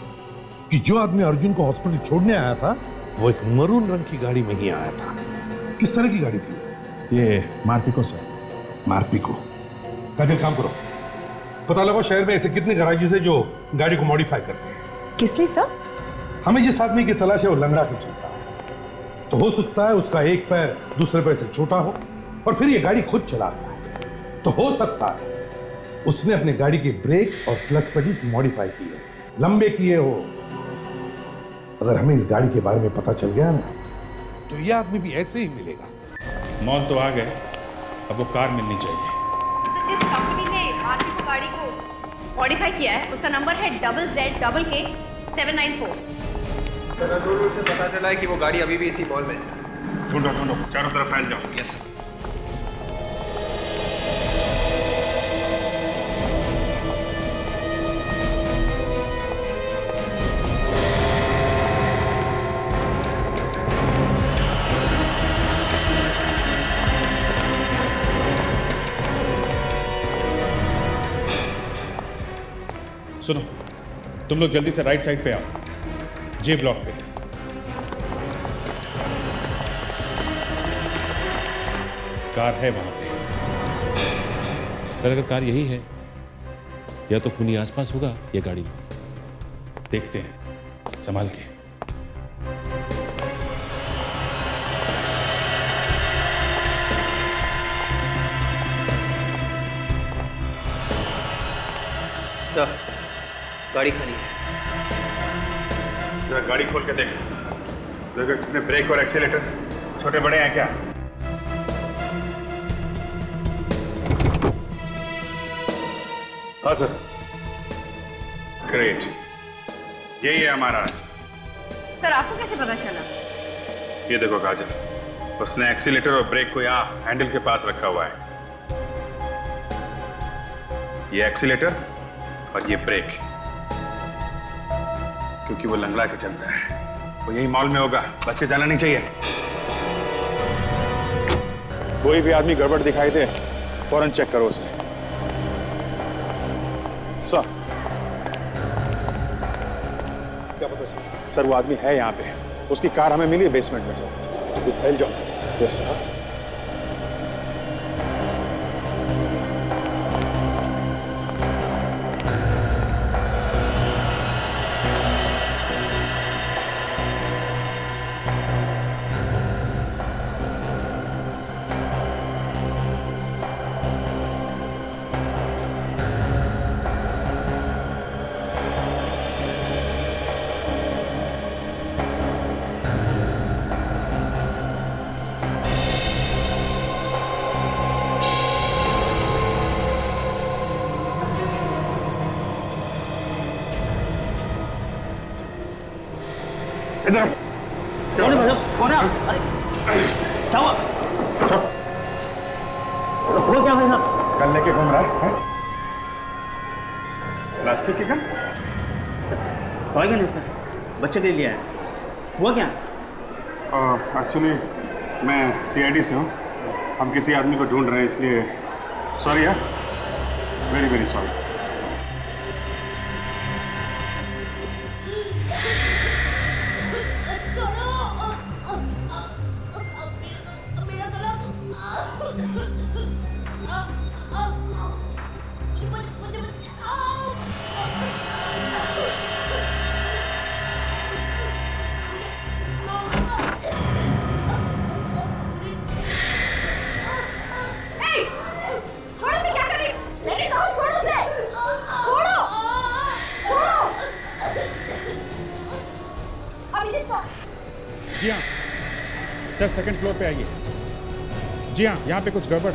कि जो आदमी अर्जुन को हॉस्पिटल छोड़ने आया था वो एक मरून रंग की गाड़ी में ही आया था। किस तरह की गाड़ी थी? ये मार्पिको सर। मार्पिको? काजल, काम करो, पता लगाओ शहर में ऐसे कितने गैराजेस है जो गाड़ी को मॉडिफाई करते हैं। किस लिए सर? हमें जिस आदमी की तलाश है वो लंगड़ा के चलता है, तो हो सकता है उसका एक पैर दूसरे पैर से छोटा हो और फिर ये गाड़ी खुद चलाता है, तो हो सकता है उसने अपने गाड़ी के ब्रेक और क्लच पर ही मॉडिफाई किए, लंबे किए हो। अगर हमें इस गाड़ी के बारे में पता चल गया ना तो ये आदमी भी ऐसे ही मिलेगा। मॉल तो आ गए, अब वो कार मिलनी चाहिए। जिस कंपनी ने मार्पिको गाड़ी को मॉडिफाई किया है उसका नंबर है ZZK 794। से पता चला है कि वो गाड़ी अभी भी इसी मॉल में है। ढूंढो ढूंढो, चारों तरफ फैल जाओ। यस। सुनो, तुम लोग जल्दी से राइट साइड पे आओ, जे ब्लॉक पे। कार है वहां पे। सर अगर कार यही है या तो खूनी आसपास होगा या गाड़ी में। देखते हैं, संभाल के। सर, गाड़ी खाली है। जरा गाड़ी खोल के देख, देखो किसने ब्रेक और एक्सीलेटर छोटे बड़े हैं क्या? हाँ सर। ग्रेट, यही है हमारा। सर आपको कैसे पता चला? ये देखो काजल, उसने एक्सीलेटर और ब्रेक को यहाँ हैंडल के पास रखा हुआ है। ये एक्सीलेटर और ये ब्रेक, क्योंकि वो लंगड़ा के चलता है, वो यही मॉल में होगा, बच के जाना नहीं चाहिए। कोई भी आदमी गड़बड़ दिखाई दे फौरन चेक करो उसे। सर, सर वो आदमी है यहाँ पे, उसकी कार हमें मिली है बेसमेंट में सर। फैल जाओ। Yes sir. इधर कौन है भाई? कौन है? अरे क्या हुआ? वो क्या भाई साहब? कल लेके घूम रहा है? प्लास्टिक की गन? टॉय गन है सर, बच्चे के लिए है। हुआ क्या? एक्चुअली मैं CID से हूँ, हम किसी आदमी को ढूंढ रहे हैं, इसलिए सॉरी यार, वेरी वेरी सॉरी। छोड़ो, क्या कर रही हो? नहीं, छोड़ो उसे। छोड़ो। अभिजीत सर। जी हाँ सर, सेकंड फ्लोर पे आइए। जी हाँ, यहाँ पे कुछ गड़बड़।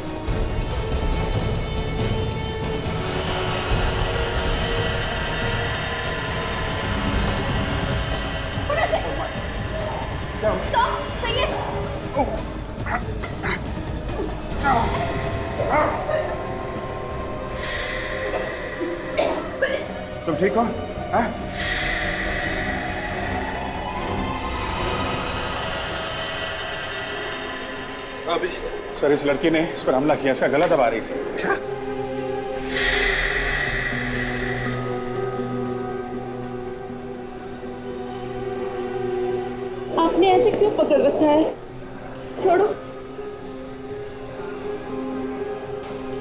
तुम ठीक हो? हाँ? सर, इस लड़की ने इस पर हमला किया, इसका गला दबा रही थी। क्या? आपने ऐसे क्यों पकड़ रखा है? छोड़ो।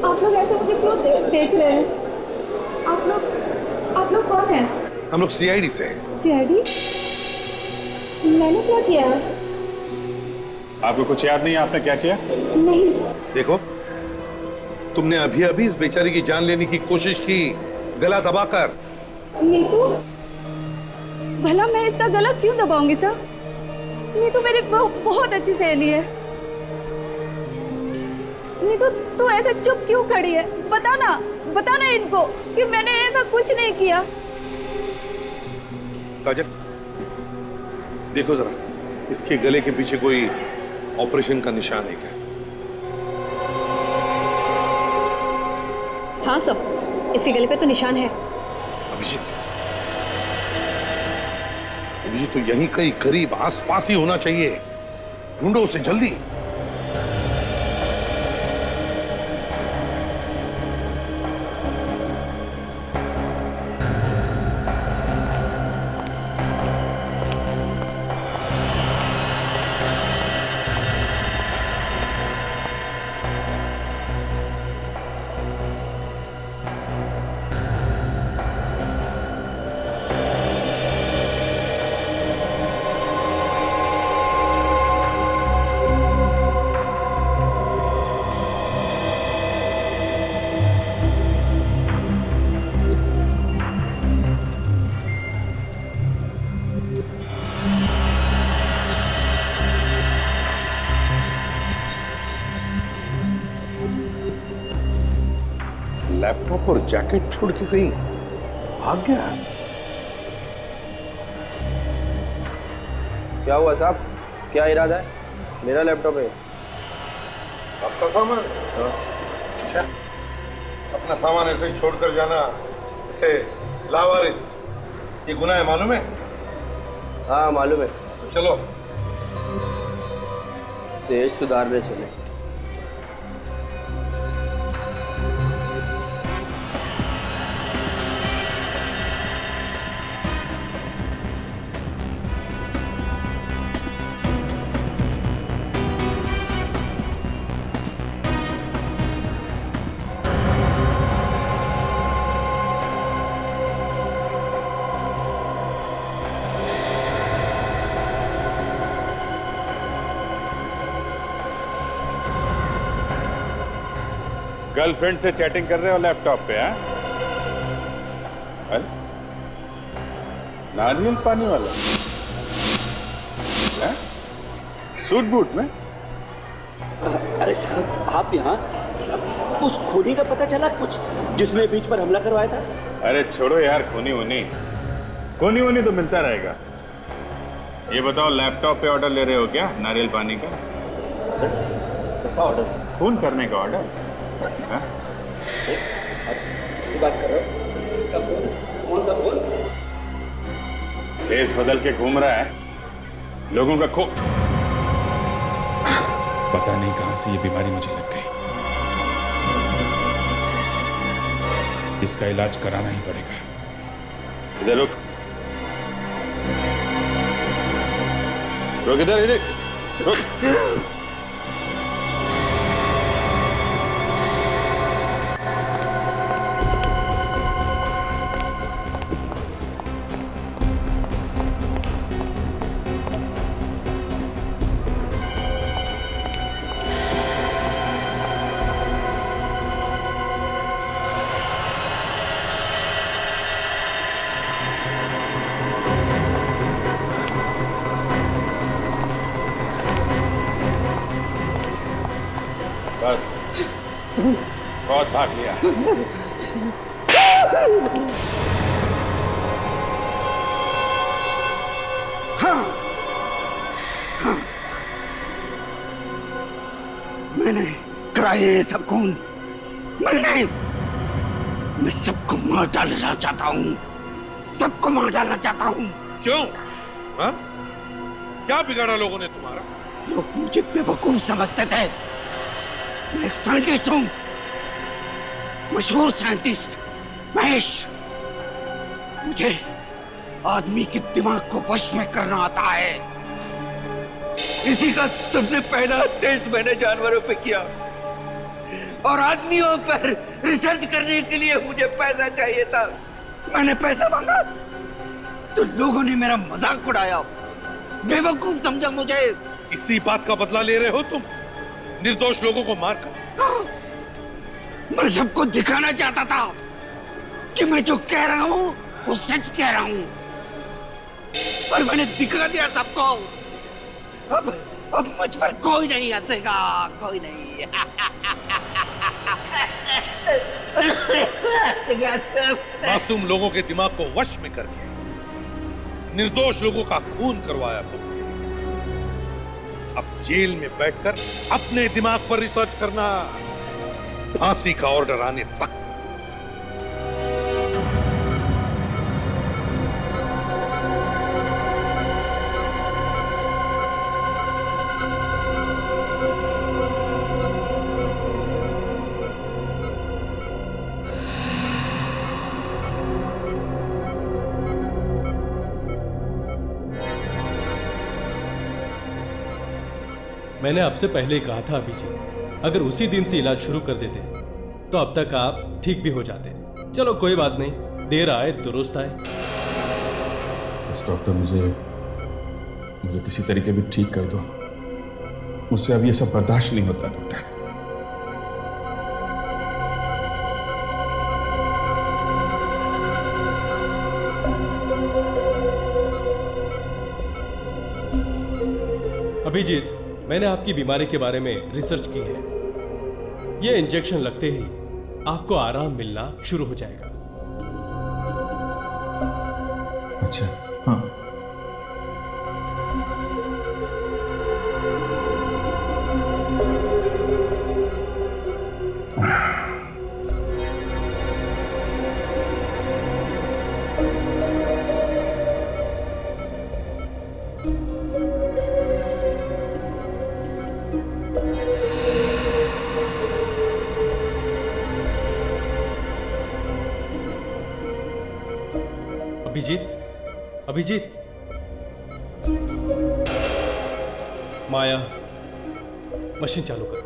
आप लोग ऐसे मुझे क्यों देख रहे हैं? आप लोग कौन हैं? हम लोग सीआईडी से हैं। सीआईडी? मैंने क्या किया? आपको कुछ याद नहीं है आपने क्या किया? नहीं। देखो, तुमने अभी अभी इस बेचारी की जान लेने की कोशिश की, गला दबाकर। नीतू, भला मैं इसका गला क्यों दबाऊंगी सर? नीतू मेरी बहुत अच्छी सहेली है। नीतू, तू ऐसे चुप क्यों खड़ी है? बता ना इनको कि मैंने ऐसा कुछ नहीं किया। काजल, देखो जरा, इसके गले के पीछे कोई ऑपरेशन का निशान है क्या? हाँ सब, इसके गले पे तो निशान है। अभिजीत तो यहीं कहीं करीब आसपास ही होना चाहिए। ढूंढो उसे जल्दी। लैपटॉप और जैकेट छोड़ के कहीं भाग गया। क्या हुआ साहब? क्या इरादा है? मेरा लैपटॉप है। आपका सामान? अच्छा, अपना सामान ऐसे ही छोड़कर जाना, इसे लावारिस, ये गुनाह है, मालूम है? हाँ मालूम है। तो चलो देश सुधारने चले। गर्लफ्रेंड से चैटिंग कर रहे हो लैपटॉप पे? हाँ, नारियल पानी वाला है? सूट बूट में? अरे साहब, आप यहाँ उस खूनी का पता चला कुछ जिसने बीच पर हमला करवाया था? अरे छोड़ो यार, खूनी वूनी तो मिलता रहेगा। ये बताओ, लैपटॉप पे ऑर्डर ले रहे हो क्या नारियल पानी का? कैसा ऑर्डर? खून करने का ऑर्डर? बात कर रहे हो? इसका खून? कौन सा खून? भेष बदल के घूम रहा है, लोगों का खून। पता नहीं कहां से ये बीमारी मुझे लग गई। इसका इलाज कराना ही पड़ेगा। इधर रुक, इधर रुक। बस बहुत भाग लिया। मैंने कराए ये सब खून, मैं सबको मार डालना चाहता हूँ, सबको मार डालना चाहता हूँ। क्यों? हाँ? क्या बिगाड़ा लोगों ने तुम्हारा? लोग मुझे बेवकूफ समझते थे। मैं एक साइंटिस्ट हूँ, मशहूर साइंटिस्ट महेश। मुझे आदमी के दिमाग को वश में करना आता है। इसी का सबसे पहला टेस्ट मैंने जानवरों पे किया और आदमियों पर रिसर्च करने के लिए मुझे पैसा चाहिए था। मैंने पैसा मांगा तो लोगों ने मेरा मजाक उड़ाया, बेवकूफ समझा मुझे। इसी बात का बदला ले रहे हो तुम, निर्दोष लोगों को मारकर। मैं सबको दिखाना चाहता था कि मैं जो कह रहा हूं वो सच कह रहा हूं, पर मैंने दिखा दिया सबको। अब मुझ पर कोई नहीं हंसेगा, कोई नहीं। मासूम लोगों के दिमाग को वश में करके निर्दोष लोगों का खून करवाया तुमने। अब जेल में बैठकर अपने दिमाग पर रिसर्च करना, फांसी का ऑर्डर आने तक। मैंने आपसे पहले ही कहा था अभिजीत, अगर उसी दिन से इलाज शुरू कर देते तो अब तक आप ठीक भी हो जाते। चलो कोई बात नहीं, देर आए दुरुस्त आए। बस डॉक्टर मुझे किसी तरीके भी ठीक कर दो, मुझसे अब ये सब बर्दाश्त नहीं होता डॉक्टर। अभिजीत, मैंने आपकी बीमारी के बारे में रिसर्च की है। ये इंजेक्शन लगते ही आपको आराम मिलना शुरू हो जाएगा। अच्छा, हाँ। अभिजीत, माया, मशीन चालू करो।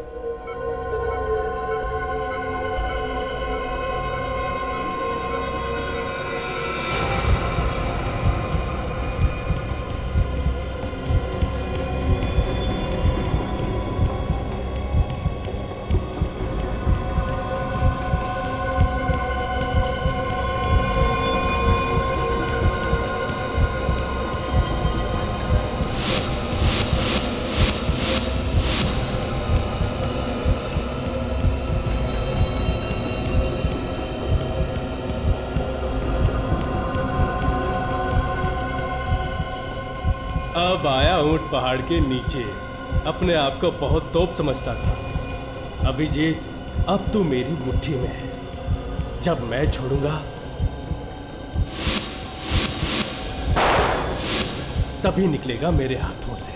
अब आया ऊंट पहाड़ के नीचे। अपने आप को बहुत तोप समझता था। अभिजीत, अब तू मेरी मुट्ठी में है। जब मैं छोड़ूंगा तभी निकलेगा मेरे हाथों से।